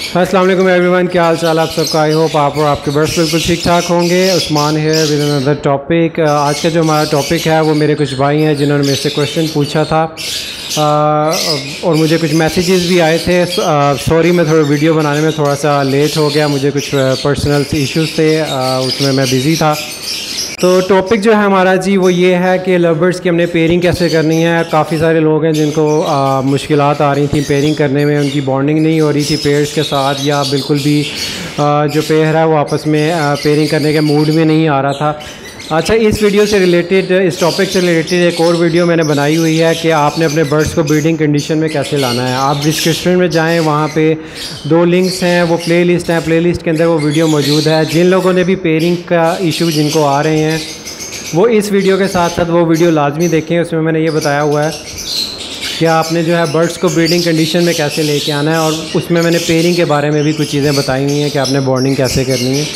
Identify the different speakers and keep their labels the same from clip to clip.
Speaker 1: अस्सलाम वालेकुम एवरीवन, क्या हाल चाल आप सबका। आई होप आप और आपके बर्ड्स बिल्कुल ठीक ठाक होंगे। उस्मान है विद अनदर टॉपिक। आज का जो हमारा टॉपिक है वो मेरे कुछ भाई हैं जिन्होंने मेरे से क्वेश्चन पूछा था और मुझे कुछ मैसेजेस भी आए थे। सॉरी मैं थोड़ा वीडियो बनाने में थोड़ा सा लेट हो गया, मुझे कुछ पर्सनल इश्यूज़ थे, उसमें मैं बिज़ी था। तो टॉपिक जो है हमारा जी वो ये है कि लव बर्ड्स की हमने पेयरिंग कैसे करनी है। काफ़ी सारे लोग हैं जिनको मुश्किलात आ रही थी पेयरिंग करने में, उनकी बॉन्डिंग नहीं हो रही थी पेयर्स के साथ, या बिल्कुल भी जो पेयर है वो आपस में पेयरिंग करने के मूड में नहीं आ रहा था। अच्छा, इस वीडियो से रिलेटेड, इस टॉपिक से रिलेटेड एक और वीडियो मैंने बनाई हुई है कि आपने अपने बर्ड्स को ब्रीडिंग कंडीशन में कैसे लाना है। आप डिस्क्रिप्शन में जाएं, वहाँ पे 2 लिंक्स हैं, वो प्ले लिस्ट है, प्ले लिस्ट के अंदर वो वीडियो मौजूद है। जिन लोगों ने भी पेयरिंग का इशू जिनको आ रहे हैं वो इस वीडियो के साथ साथ वो वीडियो लाजमी देखें। उसमें मैंने ये बताया हुआ है कि आपने जो है बर्ड्स को ब्रीडिंग कंडीशन में कैसे लेके आना है, और उसमें मैंने पेयरिंग के बारे में भी कुछ चीज़ें बताई हुई हैं कि आपने बॉन्डिंग कैसे करनी है।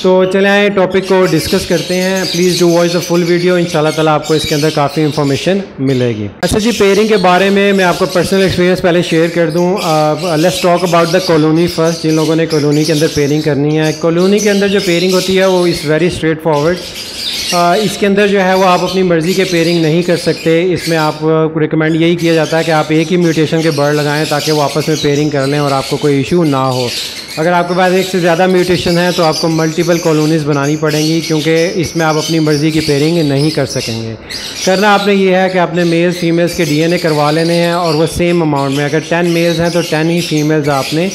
Speaker 1: तो चले आए टॉपिक को डिस्कस करते हैं। Please do watch the full video, इंशाल्लाह ताला आपको इसके अंदर काफ़ी इन्फॉर्मेशन मिलेगी। अच्छा जी, पेयरिंग के बारे में मैं आपको पर्सनल एक्सपीरियंस पहले शेयर कर दूँ। Let's talk about the colony first. जिन लोगों ने कॉलोनी के अंदर पेयरिंग करनी है, कॉलोनी के अंदर जो पेयरिंग होती है वो इज़ वेरी स्ट्रेट फॉरवर्ड। इसके अंदर जो है वो आप अपनी मर्ज़ी के पेयरिंग नहीं कर सकते। इसमें आप रिकमेंड यही किया जाता है कि आप एक ही म्यूटेशन के बर्ड लगाएं ताकि वो आपस में पेयरिंग कर लें और आपको कोई इशू ना हो। अगर आपके पास एक से ज़्यादा म्यूटेशन है तो आपको मल्टीपल कॉलोनीज़ बनानी पड़ेंगी, क्योंकि इसमें आप अपनी मर्ज़ी की पेयरिंग नहीं कर सकेंगे। करना आपने ये है कि आपने मेल्स फीमेल्स के DNA करवा लेने हैं, और वो सेम अमाउंट में, अगर 10 मेल्स हैं तो 10 ही फीमेल्स आपने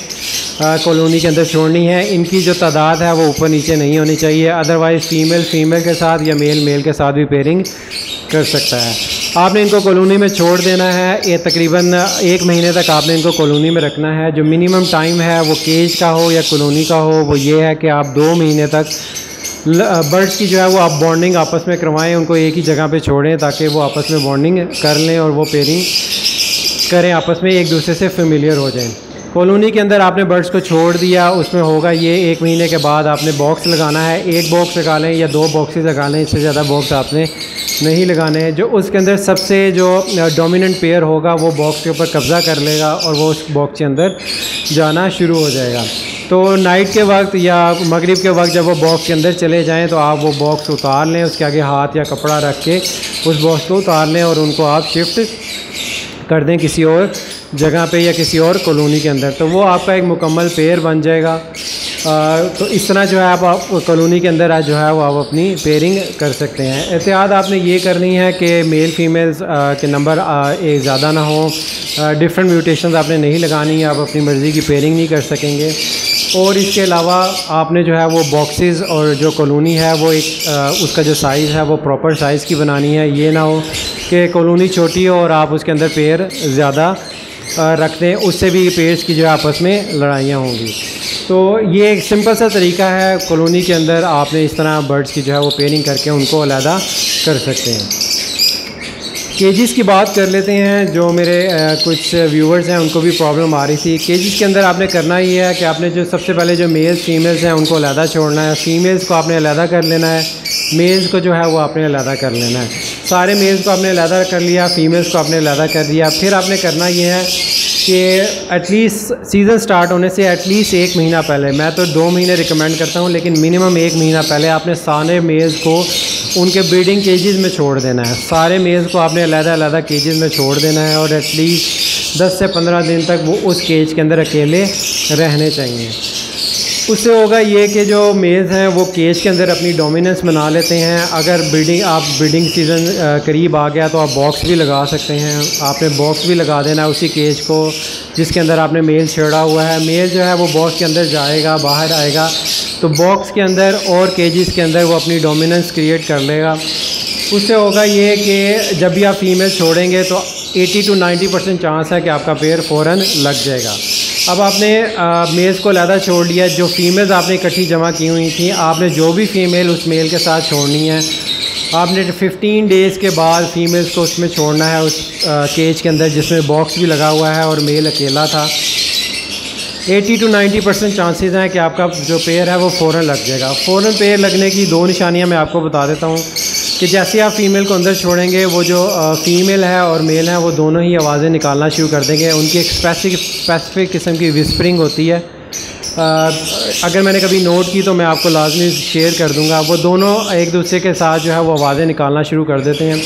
Speaker 1: कॉलोनी के अंदर छोड़नी है। इनकी जो तादाद है वो ऊपर नीचे नहीं होनी चाहिए, अदरवाइज़ फ़ीमेल फीमेल के साथ या मेल मेल के साथ भी पेयरिंग कर सकता है। आपने इनको कॉलोनी में छोड़ देना है। ये तकरीबन 1 महीने तक आपने इनको कॉलोनी में रखना है। जो मिनिमम टाइम है वो केज का हो या कॉलोनी का हो, वो ये है कि आप 2 महीने तक बर्ड्स की जो है वो आप बॉन्डिंग आपस में करवाएं, उनको एक ही जगह पे छोड़ें ताकि वो आपस में बॉन्डिंग कर लें और वो पेयरिंग करें, आपस में एक दूसरे से फेमिलियर हो जाएं। कॉलोनी के अंदर आपने बर्ड्स को छोड़ दिया, उसमें होगा ये 1 महीने के बाद आपने बॉक्स लगाना है। 1 बॉक्स लगा लें या 2 बॉक्सेस लगा लें, इससे ज़्यादा बॉक्स आपने नहीं लगाने हैं। जो उसके अंदर सबसे जो डोमिनेंट पेयर होगा वो बॉक्स के ऊपर कब्ज़ा कर लेगा और वो उस बॉक्स के अंदर जाना शुरू हो जाएगा। तो नाइट के वक्त या मगरिब के वक्त जब वो बॉक्स के अंदर चले जाएँ तो आप वो बॉक्स उतार लें, उसके आगे हाथ या कपड़ा रख के उस बॉक्स को उतार लें और उनको आप शिफ्ट कर दें किसी और जगह पे या किसी और कॉलोनी के अंदर। तो वो आपका एक मुकम्मल पेयर बन जाएगा। तो इस तरह जो है आप कॉलोनी के अंदर जो है वो आप अपनी पेयरिंग कर सकते हैं। एहतियात आपने ये करनी है कि मेल फीमेल्स के नंबर एक ज़्यादा ना हो, डिफरेंट म्यूटेशंस आपने नहीं लगानी है, आप अपनी मर्ज़ी की पेयरिंग नहीं कर सकेंगे। और इसके अलावा आपने जो है वो बॉक्सेस और जो कॉलोनी है वो एक उसका जो साइज़ है वो प्रॉपर साइज़ की बनानी है। ये ना हो कि कॉलोनी छोटी हो और आप उसके अंदर पेयर ज़्यादा रख दें, उससे भी पेयर्स की जो है आपस में लड़ाइयाँ होंगी। तो ये एक सिंपल सा तरीका है, कॉलोनी के अंदर आपने इस तरह बर्ड्स की जो है वो पेयरिंग करके उनको अलहदा कर सकते हैं। केजिस की बात कर लेते हैं। जो मेरे कुछ व्यूवर्स हैं उनको भी प्रॉब्लम आ रही थी। केजिस के अंदर आपने करना ही है कि आपने जो सबसे पहले जो मेल्स फीमेल्स हैं उनको अलहदा छोड़ना है, फीमेल्स को आपने अलहदा कर लेना है, मेल्स को जो है वो आपने अलहदा कर लेना है। सारे मेल्स को आपने अलहदा कर लिया, फीमेल्स को आपने अलहदा कर दिया। फिर आपने करना ये है कि एटलीस्ट सीज़न स्टार्ट होने से एटलीस्ट 1 महीना पहले, मैं तो 2 महीने रिकमेंड करता हूँ, लेकिन मिनिमम 1 महीना पहले आपने सारे मेल्स को उनके ब्रीडिंग केजेस में छोड़ देना है। सारे मेल्स को आपने अलग-अलग केजेस में छोड़ देना है और एटलीस्ट 10 से 15 दिन तक वो उस केज के अंदर अकेले रहने चाहिए। उससे होगा ये कि जो मेल्स हैं वो केज के अंदर अपनी डोमिनेंस बना लेते हैं। अगर ब्रीडिंग सीज़न करीब आ गया तो आप बॉक्स भी लगा सकते हैं। आपने बॉक्स भी लगा देना है उसी केज को जिसके अंदर आपने मेल छेड़ा हुआ है। मेल जो है वो बॉक्स के अंदर जाएगा, बाहर आएगा तो बॉक्स के अंदर और केजेस के अंदर वो अपनी डोमिनेंस क्रिएट कर लेगा। उससे होगा ये कि जब भी आप फीमेल छोड़ेंगे तो 80 to 90% चांस है कि आपका पेयर फ़ौरन लग जाएगा। अब आपने मेल्स को अलहदा छोड़ लिया, जो फीमेल्स आपने इकट्ठी जमा की हुई थी, आपने जो भी फ़ीमेल उस मेल के साथ छोड़नी है, आपने 15 डेज़ के बाद फीमेल्स को उसमें छोड़ना है, उस केज के अंदर जिसमें बॉक्स भी लगा हुआ है और मेल अकेला था। 80 to 90% चांसेस हैं कि आपका जो पेयर है वो फ़ौरन लग जाएगा। फ़ौरन पेयर लगने की 2 निशानियां मैं आपको बता देता हूँ। कि जैसे आप फ़ीमेल को अंदर छोड़ेंगे वो जो फ़ीमेल है और मेल है वो दोनों ही आवाज़ें निकालना शुरू कर देंगे। उनकी एक स्पेसिफिक किस्म की विस्परिंग होती है। अगर मैंने कभी नोट की तो मैं आपको लाजमी शेयर कर दूंगा। वो दोनों एक दूसरे के साथ जो है वो आवाज़ें निकालना शुरू कर देते हैं।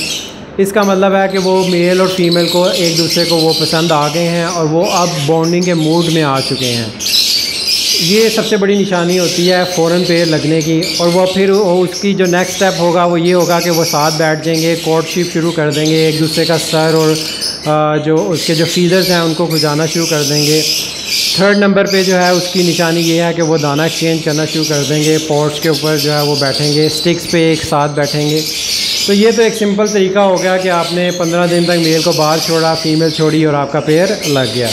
Speaker 1: इसका मतलब है कि वो मेल और फीमेल को एक दूसरे को वो पसंद आ गए हैं और वो अब बॉन्डिंग के मूड में आ चुके हैं। ये सबसे बड़ी निशानी होती है फ़ौरन पेयर लगने की। और वो फिर उसकी जो नेक्स्ट स्टेप होगा वो ये होगा कि वो साथ बैठ जाएंगे, कोर्टशिप शुरू कर देंगे, एक दूसरे का सर और जो उसके जो फीदर्स हैं उनको खुजाना शुरू कर देंगे। थर्ड नंबर पे जो है उसकी निशानी ये है कि वो दाना एक्सचेंज करना शुरू कर देंगे, पॉट्स के ऊपर जो है वो बैठेंगे, स्टिक्स पे एक साथ बैठेंगे। तो ये तो एक सिंपल तरीका हो गया कि आपने 15 दिन तक मेल को बाहर छोड़ा, फीमेल छोड़ी और आपका पेयर लग गया।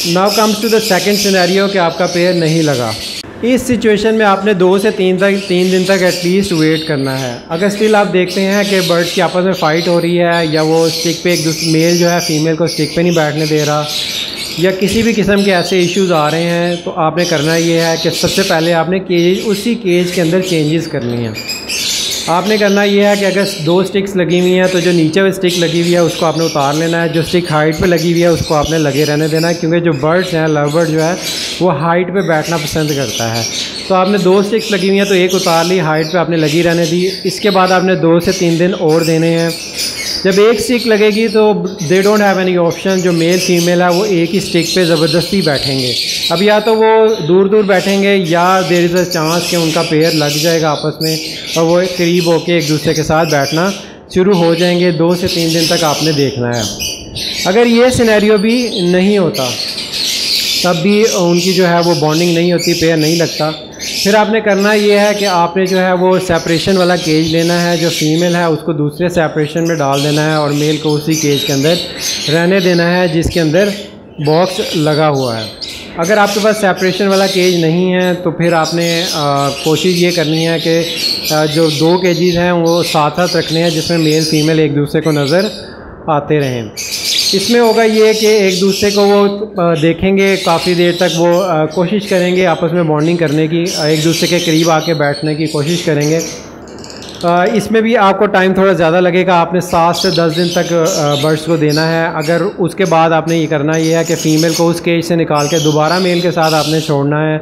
Speaker 1: Now comes to the second scenario कि आपका पेयर नहीं लगा। इस सिचुएशन में आपने 2 से 3 दिन तक एटलीस्ट वेट करना है। अगर स्टिल आप देखते हैं कि बर्ड्स की आपस में फ़ाइट हो रही है या वो स्टिक पे एक दूसरे मेल जो है फ़ीमेल को स्टिक पे नहीं बैठने दे रहा या किसी भी किस्म के ऐसे इश्यूज़ आ रहे हैं, तो आपने करना ये है कि सबसे पहले आपने उसी केज के अंदर चेंजेस करनी है। आपने करना ये है कि अगर 2 स्टिक्स लगी हुई हैं तो जो नीचे में स्टिक लगी हुई है उसको आपने उतार लेना है। जो स्टिक हाइट पे लगी हुई है उसको आपने लगे रहने देना है, क्योंकि जो बर्ड्स हैं, लव बर्ड जो है वो हाइट पे बैठना पसंद करता है। तो आपने 2 स्टिक्स लगी हुई हैं तो एक उतार ली, हाइट पे आपने लगी रहने दी। इसके बाद आपने 2 से 3 दिन और देने हैं। जब एक स्टिक लगेगी तो दे डोंट हैव एनी ऑप्शन, जो मेल फीमेल है वो एक ही स्टिक पे ज़बरदस्ती बैठेंगे। अब या तो वो दूर दूर बैठेंगे या देयर इज़ अ चांस कि उनका पेयर लग जाएगा आपस में और वो करीब होके एक दूसरे के साथ बैठना शुरू हो जाएंगे। 2 से 3 दिन तक आपने देखना है। अगर ये सिनेरियो भी नहीं होता तब भी उनकी जो है वो बॉन्डिंग नहीं होती, पेयर नहीं लगता, फिर आपने करना ये है कि आपने जो है वो सेपरेशन वाला केज लेना है। जो फीमेल है उसको दूसरे सेपरेशन में डाल देना है और मेल को उसी केज के अंदर रहने देना है जिसके अंदर बॉक्स लगा हुआ है। अगर आपके पास सेपरेशन वाला केज नहीं है तो फिर आपने कोशिश ये करनी है कि जो 2 केजेस हैं वो साथ साथ रखने हैं जिसमें मेल फीमेल एक दूसरे को नज़र आते रहें। इसमें होगा ये कि एक दूसरे को वो देखेंगे, काफ़ी देर तक वो कोशिश करेंगे आपस में बॉन्डिंग करने की, एक दूसरे के करीब आके बैठने की कोशिश करेंगे। इसमें भी आपको टाइम थोड़ा ज़्यादा लगेगा। आपने 7 से 10 दिन तक बर्ड्स को देना है। अगर उसके बाद आपने ये करना ये है कि फ़ीमेल को उस केज से निकाल के दोबारा मेल के साथ आपने छोड़ना है।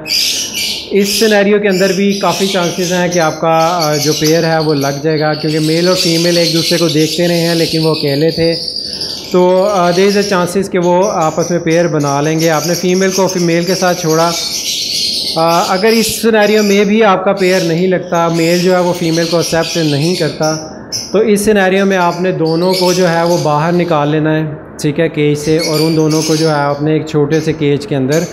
Speaker 1: इस सिनेरियो के अंदर भी काफ़ी चांसेस हैं कि आपका जो पेयर है वो लग जाएगा, क्योंकि मेल और फीमेल एक दूसरे को देखते रहे हैं लेकिन वो अकेले थे। तो देयर इज़ अ चांसेस कि वो आपस में पेयर बना लेंगे। आपने फ़ीमेल को मेल के साथ छोड़ा। अगर इस सिनेरियो में भी आपका पेयर नहीं लगता, मेल जो है वो फ़ीमेल को एक्सेप्ट नहीं करता, तो इस सिनेरियो में आपने दोनों को जो है वो बाहर निकाल लेना है, ठीक है, केज से, और उन दोनों को जो है आपने एक छोटे से केज के अंदर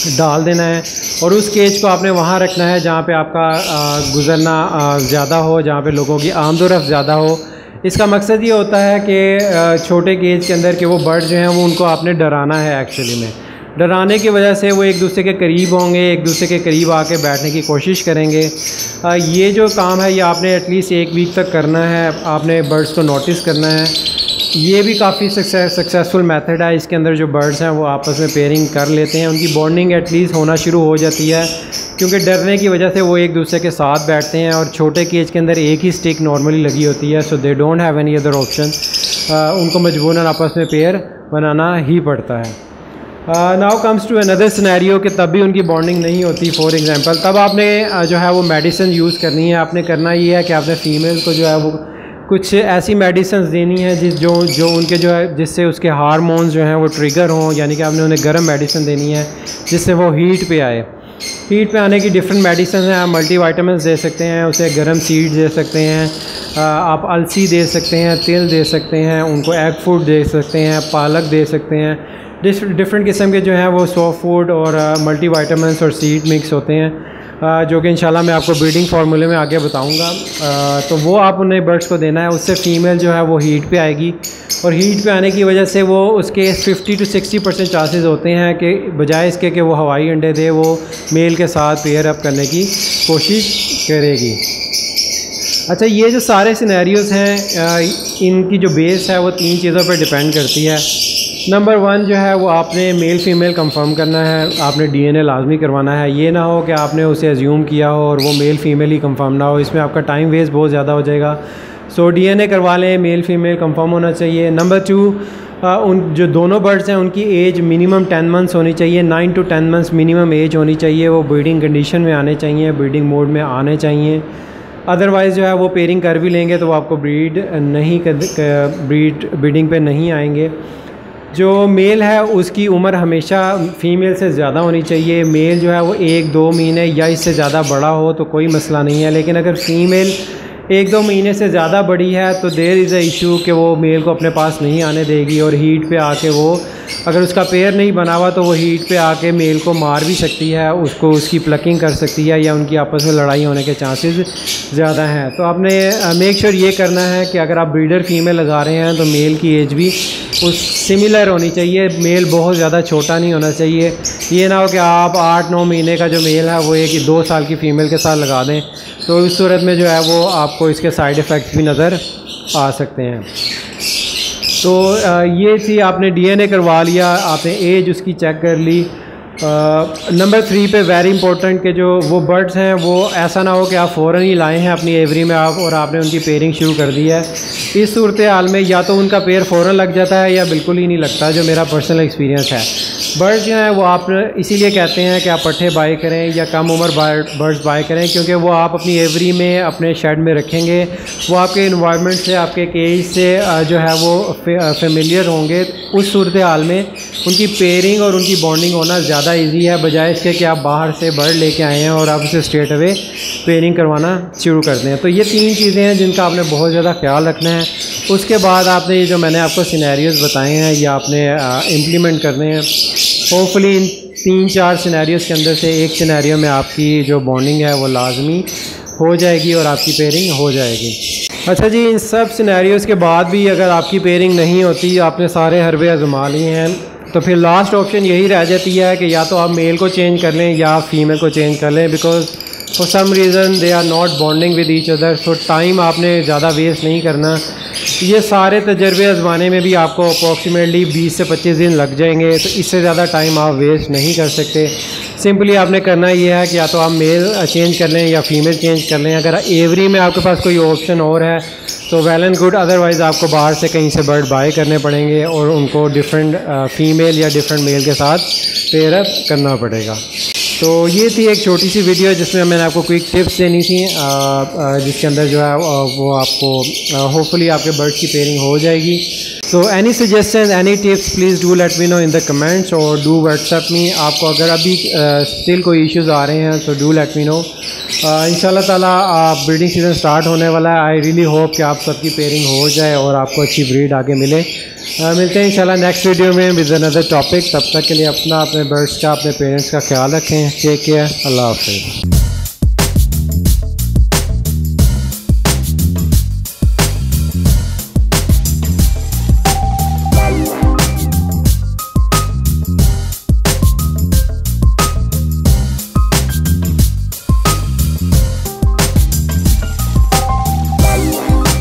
Speaker 1: डाल देना है। और उस केज को आपने वहाँ रखना है जहाँ पे आपका गुज़रना ज़्यादा हो, जहाँ पे लोगों की आमदोरफ्त ज़्यादा हो। इसका मकसद ये होता है कि छोटे केज के अंदर के वो बर्ड जो हैं वो उनको आपने डराना है। एक्चुअली में डराने की वजह से वो एक दूसरे के करीब होंगे, एक दूसरे के करीब आके बैठने की कोशिश करेंगे। ये जो काम है ये आपने एटलीस्ट 1 वीक तक करना है। आपने बर्ड्स को नोटिस करना है। ये भी काफ़ी सक्सेसफुल मेथड है। इसके अंदर जो बर्ड्स हैं वो आपस में पेयरिंग कर लेते हैं, उनकी बॉन्डिंग एटलीस्ट होना शुरू हो जाती है, क्योंकि डरने की वजह से वो एक दूसरे के साथ बैठते हैं। और छोटे केज के अंदर एक ही स्टिक नॉर्मली लगी होती है, so they don't have any other option. उनको मजबूरन आपस में पेयर बनाना ही पड़ता है। Now comes to another scenario कि तब भी उनकी बॉन्डिंग नहीं होती। फॉर एग्जांपल तब आपने जो है वो मेडिसिन यूज़ करनी है। आपने करना ये है कि आपने फ़ीमेल को जो है वो कुछ ऐसी मेडिसिन देनी है जो उनके जो है जिससे उसके हार्मोन्स जो हैं वो ट्रिगर हों, यानी कि आपने उन्हें गर्म मेडिसिन देनी है जिससे वो हीट पे आए। हीट पे आने की डिफरेंट मेडिसिन हैं। आप मल्टीविटामिन्स दे सकते हैं, उसे गर्म सीड्स दे सकते हैं, आप अलसी दे सकते हैं, तिल दे सकते हैं, उनको एग फूड दे सकते हैं, पालक दे सकते हैं। डिफरेंट किस्म के जो हैं वो सॉफ्ट फूड और मल्टीविटामिन्स और सीड मिक्स होते हैं, जो कि इंशाल्लाह मैं आपको ब्रीडिंग फार्मूले में आगे बताऊंगा। तो वो आप उन्हें बर्ड्स को देना है। उससे फ़ीमेल जो है वो हीट पे आएगी और हीट पे आने की वजह से वो उसके 50 to 60% चांसेस होते हैं कि बजाय इसके कि वो हवाई अंडे दे, वो मेल के साथ पेयर अप करने की कोशिश करेगी। अच्छा, ये जो सारे सिनेरियोज़ हैं इनकी जो बेस है वो 3 चीज़ों पर डिपेंड करती है। नंबर 1 जो है वो आपने मेल फ़ीमेल कंफर्म करना है, आपने डीएनए लाजमी करवाना है। ये ना हो कि आपने उसे एज्यूम किया हो और वो मेल फ़ीमेल ही कंफर्म ना हो, इसमें आपका टाइम वेस्ट बहुत ज़्यादा हो जाएगा। सो डीएनए करवा लें, मेल फ़ीमेल कंफर्म होना चाहिए। नंबर 2, उन जो दोनों बर्ड्स हैं उनकी एज मिनिमम 10 मंथ्स होनी चाहिए, 9 to 10 मंथ्स मिनिमम एज होनी चाहिए। वो ब्रीडिंग कंडीशन में आने चाहिए, ब्रीडिंग मोड में आने चाहिए। अदरवाइज़ जो है वो पेयरिंग कर भी लेंगे तो वो आपको ब्रीडिंग पे नहीं आएंगे। जो मेल है उसकी उम्र हमेशा फ़ीमेल से ज़्यादा होनी चाहिए। मेल जो है वो 1-2 महीने या इससे ज़्यादा बड़ा हो तो कोई मसला नहीं है, लेकिन अगर फ़ीमेल 1-2 महीने से ज़्यादा बड़ी है तो देयर इज़ अ इशू कि वो मेल को अपने पास नहीं आने देगी और हीट पे आके वो, अगर उसका पेयर नहीं बना हुआ तो वो हीट पे आके मेल को मार भी सकती है, उसको उसकी प्लकिंग कर सकती है या उनकी आपस में लड़ाई होने के चांसेस ज़्यादा हैं। तो आपने मेक श्योर ये करना है कि अगर आप ब्रीडर फ़ीमेल लगा रहे हैं तो मेल की एज भी उस सिमिलर होनी चाहिए। मेल बहुत ज़्यादा छोटा नहीं होना चाहिए। ये ना हो कि आप 8-9 महीने का जो मेल है वो 1-2 साल की फ़ीमेल के साथ लगा दें, तो इस सूरत में जो है वो आपको इसके साइड इफ़ेक्ट्स भी नज़र आ सकते हैं। तो ये थी, आपने डीएनए करवा लिया, आपने एज उसकी चेक कर ली। नंबर 3 पे वेरी इंपॉर्टेंट कि जो वो बर्ड्स हैं वो ऐसा ना हो कि आप फ़ौरन ही लाए हैं अपनी एवरी में और आपने उनकी पेयरिंग शुरू कर दी है। इस सूरत हाल में या तो उनका पेयर फ़ौरन लग जाता है या बिल्कुल ही नहीं लगता, जो मेरा पर्सनल एक्सपीरियंस है। बर्ड्स जो हैं वो आप इसीलिए कहते हैं कि आप पट्ठे बाय करें या कम उम्र बर्ड्स बाय करें, क्योंकि वो आप अपनी एवरी में अपने शेड में रखेंगे, वो आपके इन्वायरमेंट से, आपके केज से जो है वो फेमिलियर होंगे। उस सूरत हाल में उनकी पेयरिंग और उनकी बॉन्डिंग होना ज़्यादा ईजी है, बजाय इसके कि आप बाहर से बर्ड लेके आए हैं और आप उसे स्ट्रेट अवे पेयरिंग करवाना शुरू कर दें। तो ये 3 चीज़ें हैं जिनका आपने बहुत ज़्यादा ख्याल रखना है। उसके बाद आपने ये जो मैंने आपको सिनेरियोज़ बताए हैं ये आपने इम्प्लीमेंट करने हैं। होपफुली इन 3-4 सिनेरियोज़ के अंदर से एक सिनेरियो में आपकी जो बॉन्डिंग है वो लाजमी हो जाएगी और आपकी पेयरिंग हो जाएगी। अच्छा जी, इन सब सिनेरियोज़ के बाद भी अगर आपकी पेयरिंग नहीं होती, आपने सारे हरबे आजमा लिए हैं, तो फिर लास्ट ऑप्शन यही रह जाती है कि या तो आप मेल को चेंज कर लें या फीमेल को चेंज कर लें, because for some reason they are not bonding with each other. So time आपने ज़्यादा वेस्ट नहीं करना। ये सारे तजर्बे आजमाने में भी आपको अप्रॉक्सीमेटली 20 से 25 दिन लग जाएंगे, तो इससे ज़्यादा टाइम आप वेस्ट नहीं कर सकते। सिंपली आपने करना ये है कि या तो आप मेल चेंज कर लें या फीमेल चेंज कर लें। अगर एवरी में आपके पास कोई ऑप्शन और है तो वेल एंड गुड, अदरवाइज़ आपको बाहर से कहीं से बर्ड बाय करने पड़ेंगे और उनको डिफरेंट फीमेल या डिफरेंट मेल के साथ पेयर अप करना पड़ेगा। तो ये थी एक छोटी सी वीडियो जिसमें मैंने आपको क्विक टिप्स देनी थी, जिसके अंदर जो है वो आपको होपफुली आपके बर्ड्स की पेयरिंग हो जाएगी। So any suggestion, any tips, please do let me know in the comments और डू व्हाट्सएप मी। आपको अगर अभी स्टिल कोई इश्यूज़ आ रहे हैं तो डू लेट मी नो। इंशाल्लाह ताला ब्रीडिंग सीज़न स्टार्ट होने वाला है। आई रियली होप कि आप सबकी पेयरिंग हो जाए और आपको अच्छी ब्रीड आगे मिले। मिलते हैं इंशाल्लाह नेक्स्ट वीडियो में विद अनदर टॉपिक। तब तक के लिए अपने बर्ड्स का, अपने पेरेंट्स का ख्याल रखें। टेक केयर, अल्लाह हाफ़िज़।